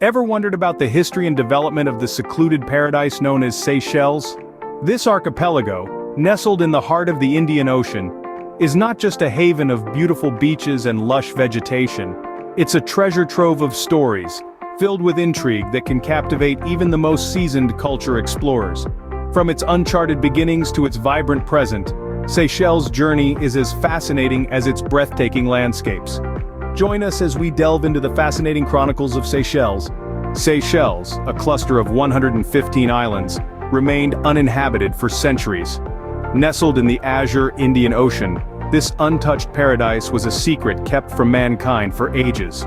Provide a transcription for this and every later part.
Ever wondered about the history and development of the secluded paradise known as Seychelles? This archipelago, nestled in the heart of the Indian Ocean, is not just a haven of beautiful beaches and lush vegetation. It's a treasure trove of stories, filled with intrigue that can captivate even the most seasoned culture explorers. From its uncharted beginnings to its vibrant present, Seychelles' journey is as fascinating as its breathtaking landscapes. Join us as we delve into the fascinating chronicles of Seychelles. Seychelles, a cluster of 115 islands, remained uninhabited for centuries. Nestled in the azure Indian Ocean, this untouched paradise was a secret kept from mankind for ages.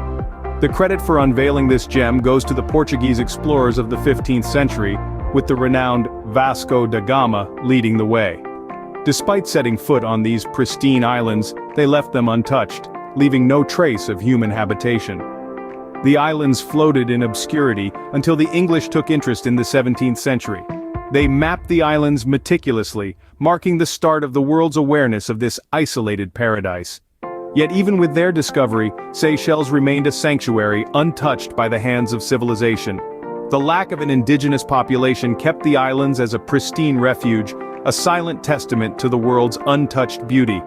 The credit for unveiling this gem goes to the Portuguese explorers of the 15th century, with the renowned Vasco da Gama leading the way. Despite setting foot on these pristine islands, they left them untouched, leaving no trace of human habitation. The islands floated in obscurity until the English took interest in the 17th century. They mapped the islands meticulously, marking the start of the world's awareness of this isolated paradise. Yet even with their discovery, Seychelles remained a sanctuary untouched by the hands of civilization. The lack of an indigenous population kept the islands as a pristine refuge, a silent testament to the world's untouched beauty.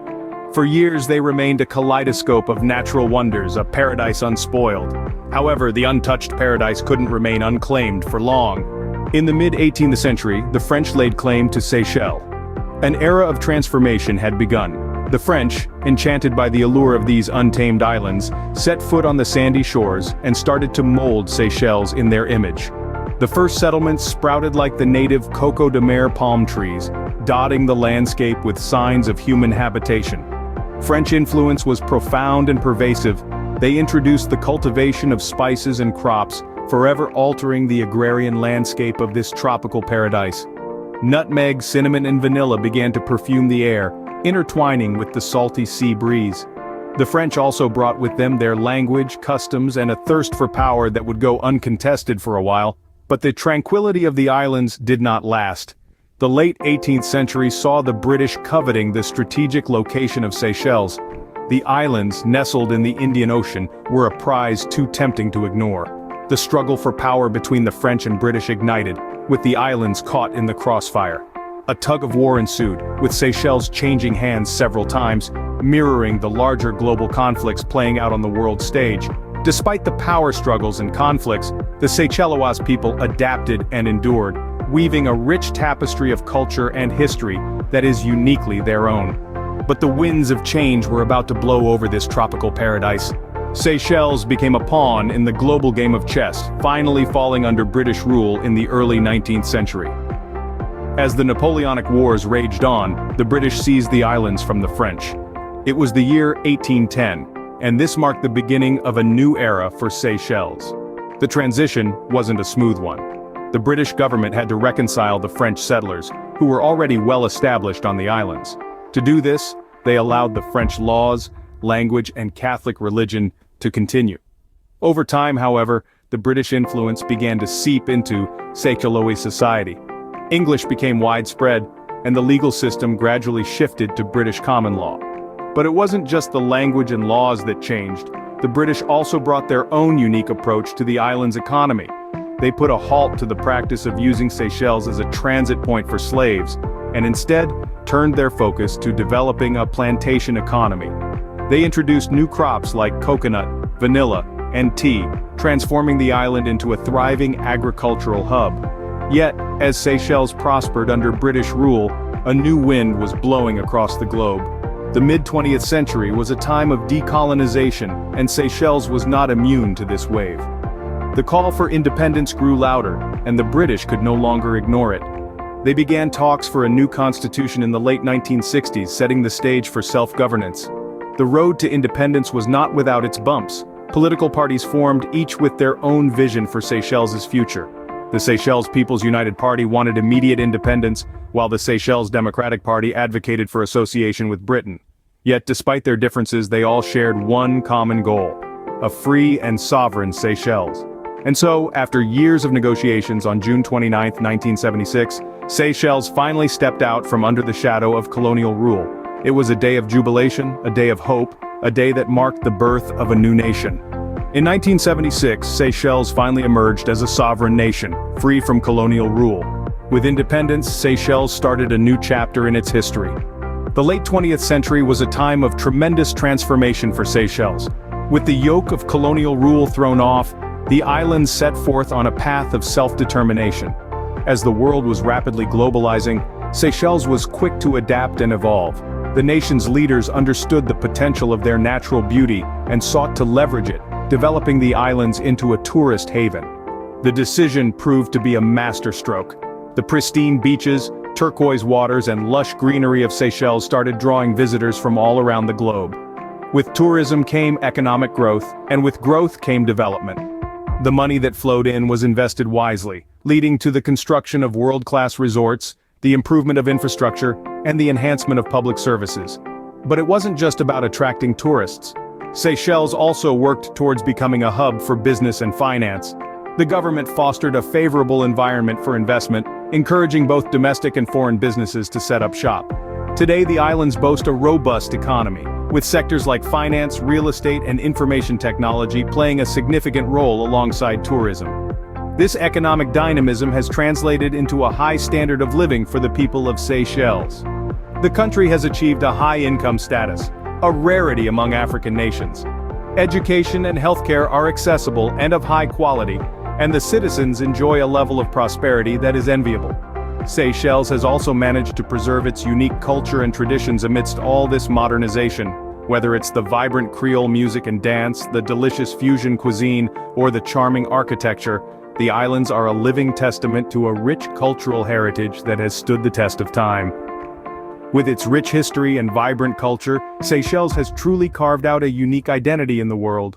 For years they remained a kaleidoscope of natural wonders, a paradise unspoiled. However, the untouched paradise couldn't remain unclaimed for long. In the mid-18th century, the French laid claim to Seychelles. An era of transformation had begun. The French, enchanted by the allure of these untamed islands, set foot on the sandy shores and started to mold Seychelles in their image. The first settlements sprouted like the native Coco de Mer palm trees, dotting the landscape with signs of human habitation. French influence was profound and pervasive. They introduced the cultivation of spices and crops, forever altering the agrarian landscape of this tropical paradise. Nutmeg, cinnamon and vanilla began to perfume the air, intertwining with the salty sea breeze. The French also brought with them their language, customs and a thirst for power that would go uncontested for a while, but the tranquility of the islands did not last. The late 18th century saw the British coveting the strategic location of Seychelles. The islands, nestled in the Indian Ocean, were a prize too tempting to ignore. The struggle for power between the French and British ignited, with the islands caught in the crossfire. A tug-of-war ensued, with Seychelles changing hands several times, mirroring the larger global conflicts playing out on the world stage. Despite the power struggles and conflicts, the Seychellois people adapted and endured, weaving a rich tapestry of culture and history that is uniquely their own. But the winds of change were about to blow over this tropical paradise. Seychelles became a pawn in the global game of chess, finally falling under British rule in the early 19th century. As the Napoleonic Wars raged on, the British seized the islands from the French. It was the year 1810, and this marked the beginning of a new era for Seychelles. The transition wasn't a smooth one. The British government had to reconcile the French settlers, who were already well established on the islands. To do this, they allowed the French laws, language and Catholic religion to continue. Over time, however, the British influence began to seep into Seychellois society. English became widespread, and the legal system gradually shifted to British common law. But it wasn't just the language and laws that changed. The British also brought their own unique approach to the island's economy. They put a halt to the practice of using Seychelles as a transit point for slaves, and instead turned their focus to developing a plantation economy. They introduced new crops like coconut, vanilla, and tea, transforming the island into a thriving agricultural hub. Yet, as Seychelles prospered under British rule, a new wind was blowing across the globe. The mid-20th century was a time of decolonization, and Seychelles was not immune to this wave. The call for independence grew louder, and the British could no longer ignore it. They began talks for a new constitution in the late 1960s, setting the stage for self-governance. The road to independence was not without its bumps. Political parties formed, each with their own vision for Seychelles' future. The Seychelles People's United Party wanted immediate independence, while the Seychelles Democratic Party advocated for association with Britain. Yet despite their differences, they all shared one common goal: a free and sovereign Seychelles. And so, after years of negotiations, on June 29, 1976, Seychelles finally stepped out from under the shadow of colonial rule. It was a day of jubilation, a day of hope, a day that marked the birth of a new nation. In 1976, Seychelles finally emerged as a sovereign nation, free from colonial rule. With independence, Seychelles started a new chapter in its history. The late 20th century was a time of tremendous transformation for Seychelles. With the yoke of colonial rule thrown off, the islands set forth on a path of self-determination. As the world was rapidly globalizing, Seychelles was quick to adapt and evolve. The nation's leaders understood the potential of their natural beauty and sought to leverage it, developing the islands into a tourist haven. The decision proved to be a masterstroke. The pristine beaches, turquoise waters and lush greenery of Seychelles started drawing visitors from all around the globe. With tourism came economic growth, and with growth came development. The money that flowed in was invested wisely, leading to the construction of world-class resorts, the improvement of infrastructure, and the enhancement of public services. But it wasn't just about attracting tourists. Seychelles also worked towards becoming a hub for business and finance. The government fostered a favorable environment for investment, encouraging both domestic and foreign businesses to set up shop. Today the islands boast a robust economy, with sectors like finance, real estate and information technology playing a significant role alongside tourism. This economic dynamism has translated into a high standard of living for the people of Seychelles. The country has achieved a high income status, a rarity among African nations. Education and healthcare are accessible and of high quality, and the citizens enjoy a level of prosperity that is enviable. Seychelles has also managed to preserve its unique culture and traditions amidst all this modernization. Whether it's the vibrant Creole music and dance, the delicious fusion cuisine, or the charming architecture, the islands are a living testament to a rich cultural heritage that has stood the test of time. With its rich history and vibrant culture, Seychelles has truly carved out a unique identity in the world.